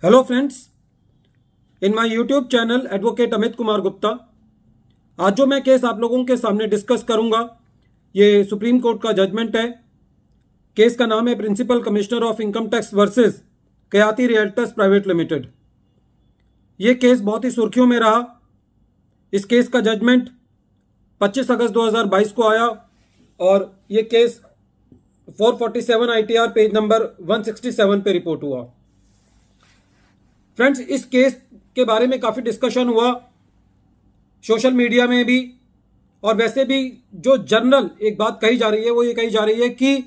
Hello friends, in my YouTube channel advocate Amit Kumar Gupta. आज जो मैं केस आप लोगों के सामने डिस्कस करूंगा ये सुप्रीम कोर्ट का जजमेंट है। केस का नाम है principal commissioner of income tax versus Khayati realtors private limited. ये केस बहुत ही सुर्खियों में रहा। इस केस का जजमेंट 25 अगस्त 2022 को आया और ये केस 447 ITR पेज नंबर 167 पे रिपोर्ट हुआ। फ्रेंड्स, इस केस के बारे में काफ़ी डिस्कशन हुआ सोशल मीडिया में भी, और वैसे भी जो जनरल एक बात कही जा रही है वो ये कही जा रही है कि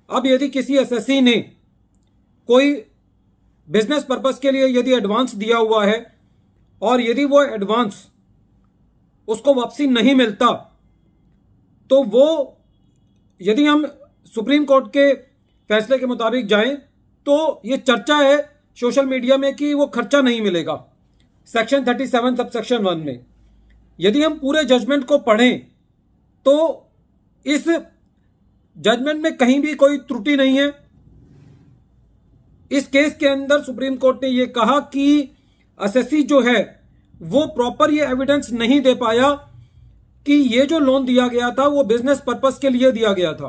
अब यदि किसी एसएससी ने कोई बिजनेस पर्पस के लिए यदि एडवांस दिया हुआ है और यदि वो एडवांस उसको वापसी नहीं मिलता, तो वो यदि हम सुप्रीम कोर्ट के फैसले के मुताबिक जाएं तो ये चर्चा है सोशल मीडिया में कि वो खर्चा नहीं मिलेगा सेक्शन 37 सबसेक्शन 1 में। यदि हम पूरे जजमेंट को पढ़ें तो इस जजमेंट में कहीं भी कोई त्रुटि नहीं है। इस केस के अंदर सुप्रीम कोर्ट ने यह कहा कि एसएससी जो है वो प्रॉपर ये एविडेंस नहीं दे पाया कि ये जो लोन दिया गया था वो बिजनेस पर्पस के लिए दिया गया था।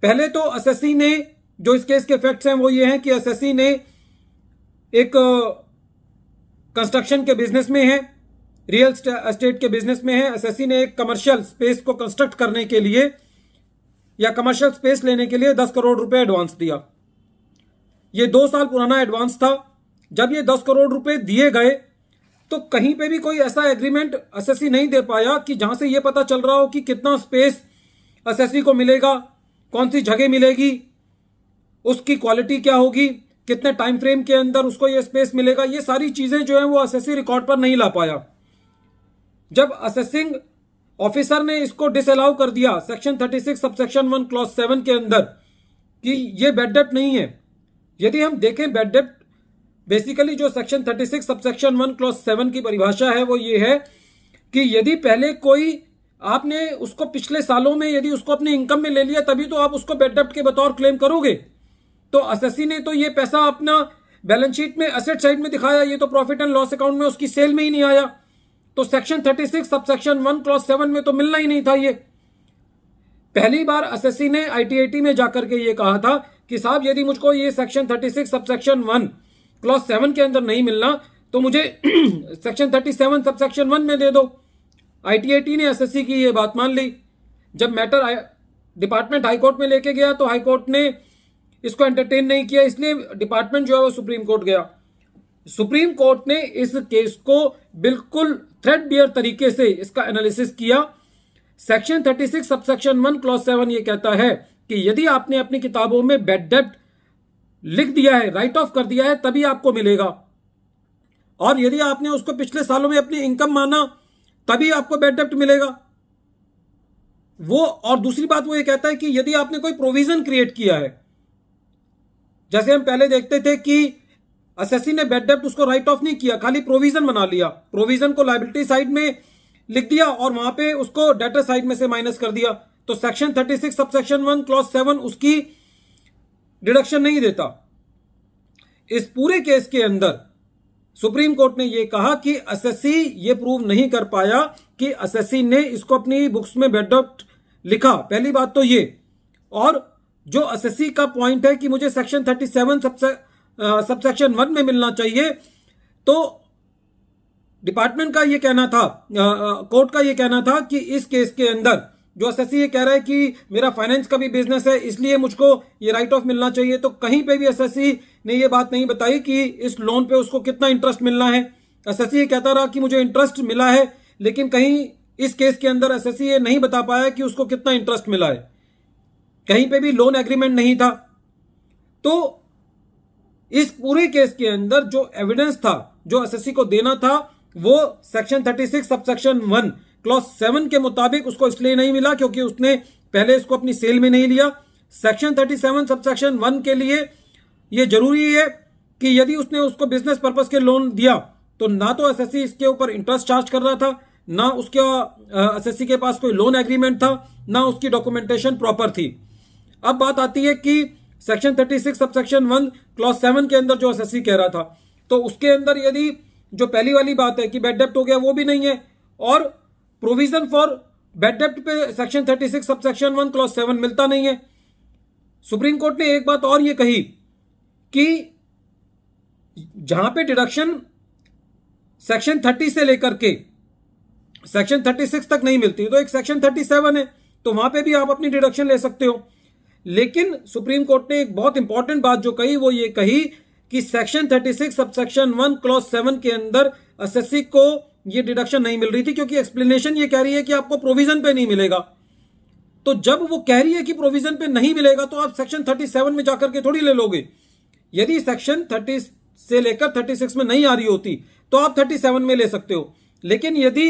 पहले तो एसएससी ने, जो इस केस के फैक्ट्स हैं वो ये हैं कि एसएससी ने एक कंस्ट्रक्शन के बिजनेस में है, रियल एस्टेट के बिजनेस में है। एसएससी ने एक कमर्शियल स्पेस को कंस्ट्रक्ट करने के लिए या कमर्शियल स्पेस लेने के लिए 10 करोड़ रुपए एडवांस दिया। ये 2 साल पुराना एडवांस था। जब ये 10 करोड़ रुपए दिए गए तो कहीं पे भी कोई ऐसा एग्रीमेंट एसएससी नहीं दे पाया कि जहां से ये पता चल रहा हो कि कितना स्पेस एसएससी को मिलेगा, कौन सी जगह मिलेगी, उसकी क्वालिटी क्या होगी, कितने टाइम फ्रेम के अंदर उसको ये स्पेस मिलेगा। ये सारी चीजें जो है वो एसएससी रिकॉर्ड पर नहीं ला पाया। जब असेसिंग ऑफिसर ने इसको डिसअलाउ कर दिया सेक्शन 36 सबसेक्शन 1 क्लॉज 7 के अंदर कि ये बैड डेब्ट नहीं है। यदि हम देखें बैड डेब्ट, बेसिकली जो सेक्शन 36 सबसेक्शन 1 क्लॉज 7 की परिभाषा है वो ये है कि यदि पहले कोई आपने उसको पिछले सालों में यदि उसको अपनी इनकम में ले लिया तभी तो आप उसको बैड डेब्ट के बतौर क्लेम करोगे। तो एसएससी ने तो ये पैसा अपना बैलेंस शीट में एसेट साइड में दिखाया, ये तो प्रॉफिट एंड लॉस अकाउंट में उसकी सेल में ही नहीं आया। तो सेक्शन 36 सबसेक्शन 1 क्लॉज 7 में तो मिलना ही नहीं था। ये पहली बार एसएससी ने आईटीआईटी में जाकर के ये कहा था कि साहब यदि मुझको ये सेक्शन 36 सबसेक्शन 1 क्लॉज 7 के अंदर नहीं मिलना तो मुझे सेक्शन 37 सबसेक्शन 1 में दे दो। आईटीआईटी ने एसएससी की ये बात मान ली। जब मैटर डिपार्टमेंट हाईकोर्ट में लेके गया तो हाईकोर्ट ने इसको एंटरटेन नहीं किया, इसलिए डिपार्टमेंट जो है वो सुप्रीम कोर्ट गया। सुप्रीम कोर्ट ने इस केस को बिल्कुल थ्रेडबियर तरीके से इसका एनालिसिस किया। सेक्शन 36 सबसेक्शन 1 क्लॉज 7 ये कहता है कि यदि आपने अपनी किताबों में बैड डेब्ट लिख दिया है, राइट ऑफ कर दिया है, तभी आपको मिलेगा। और यदि आपने उसको पिछले सालों में अपनी इनकम माना तभी आपको बैड डेब्ट मिलेगा वो। और दूसरी बात वो ये कहता है कि यदि आपने कोई प्रोविजन क्रिएट किया है, जैसे हम पहले देखते थे कि एसएससी ने बैड डेब्ट उसको राइट ऑफ नहीं किया, खाली प्रोविजन बना लिया। प्रोविजन को लायबिलिटी साइड में लिख दिया और वहां पे उसको डेटर साइड में से माइनस कर दिया। तो सेक्शन 36 सबसेक्शन 1 क्लॉज 7 उसकी डिडक्शन नहीं देता। इस पूरे केस के अंदर सुप्रीम कोर्ट ने यह कहा कि एसएससी ये प्रूव नहीं कर पाया कि एसएससी ने इसको अपनी बुक्स में बैड डेब्ट लिखा। पहली बात तो ये, और जो एसएससी का पॉइंट है कि मुझे सेक्शन 37 सबसेक्शन 1 में मिलना चाहिए, तो डिपार्टमेंट का ये कहना था, कोर्ट का ये कहना था कि इस केस के अंदर जो एसएससी ये कह रहा है कि मेरा फाइनेंस का भी बिजनेस है इसलिए मुझको ये राइट ऑफ मिलना चाहिए, तो कहीं पे भी एसएससी ने ये बात नहीं बताई कि इस लोन पे उसको कितना इंटरेस्ट मिलना है। एसएससी ये कहता रहा कि मुझे इंटरेस्ट मिला है, लेकिन कहीं इस केस के अंदर एसएससी ये नहीं बता पाया कि उसको कितना इंटरेस्ट मिला है। कहीं पे भी लोन एग्रीमेंट नहीं था। तो इस पूरे केस के अंदर जो एविडेंस था जो एसएससी को देना था वो सेक्शन 36 सबसेक्शन 1 क्लॉज 7 के मुताबिक उसको इसलिए नहीं मिला क्योंकि उसने पहले इसको अपनी सेल में नहीं लिया। सेक्शन 37 सबसेक्शन 1 के लिए यह जरूरी है कि यदि उसने उसको बिजनेस पर्पस के लोन दिया तो ना तो एसएससी इसके ऊपर इंटरेस्ट चार्ज कर रहा था, ना उसके एसएससी के पास कोई लोन एग्रीमेंट था, ना उसकी डॉक्यूमेंटेशन प्रॉपर थी। अब बात आती है कि सेक्शन 36 सबसेक्शन 1 क्लॉज 7 के अंदर जो एसएससी कह रहा था, तो उसके अंदर यदि जो पहली वाली बात है कि बैड डेप्ट हो गया वो भी नहीं है, और प्रोविजन फॉर बैड डेप्ट पे सेक्शन 36 सबसेक्शन 1 क्लॉज 7 मिलता नहीं है। सुप्रीम कोर्ट ने एक बात और ये कही कि जहां पे डिडक्शन सेक्शन 30 से लेकर के सेक्शन 36 तक नहीं मिलती, तो एक सेक्शन 37 है, तो वहां पे भी आप अपनी डिडक्शन ले सकते हो। लेकिन सुप्रीम कोर्ट ने एक बहुत इंपॉर्टेंट बात जो कही वो ये कही कि सेक्शन 36 सबसेक्शन 1 क्लॉज 7 के अंदर एसएससी को ये डिडक्शन नहीं मिल रही थी, क्योंकि एक्सप्लेनेशन ये कह रही है कि आपको प्रोविजन पे नहीं मिलेगा। तो जब वो कह रही है कि प्रोविजन पे नहीं मिलेगा, तो आप सेक्शन 37 में जाकर के थोड़ी ले लोगे। यदि सेक्शन 30 से लेकर 36 में नहीं आ रही होती तो आप 37 में ले सकते हो। लेकिन यदि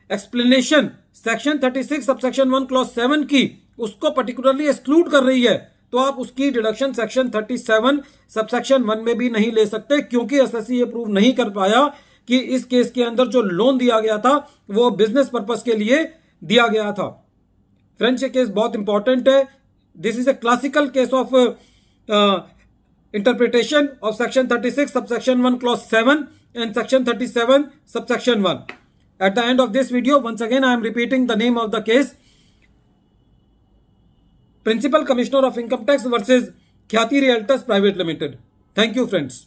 एक्सप्लेनेशन सेक्शन 36 सबसेक्शन 1 क्लॉज 7 की उसको पर्टिकुलरली एक्सक्लूड कर रही है, तो आप उसकी डिडक्शन सेक्शन 37 सबसेक्शन 1 में भी नहीं ले सकते, क्योंकि एसएससी ये प्रूव नहीं कर पाया कि इस केस के अंदर जो लोन दिया गया था वो बिजनेस पर्पस के लिए दिया गया था। फ्रेंड्स, ये केस बहुत इंपॉर्टेंट है। This is a classical case of interpretation of section 36 subsection 1 clause 7 and section 37 subsection 1. At the end of this video, once again I am repeating the name of the case: Principal Commissioner of Income Tax versus Khyati Realtors Private Limited. Thank you, friends.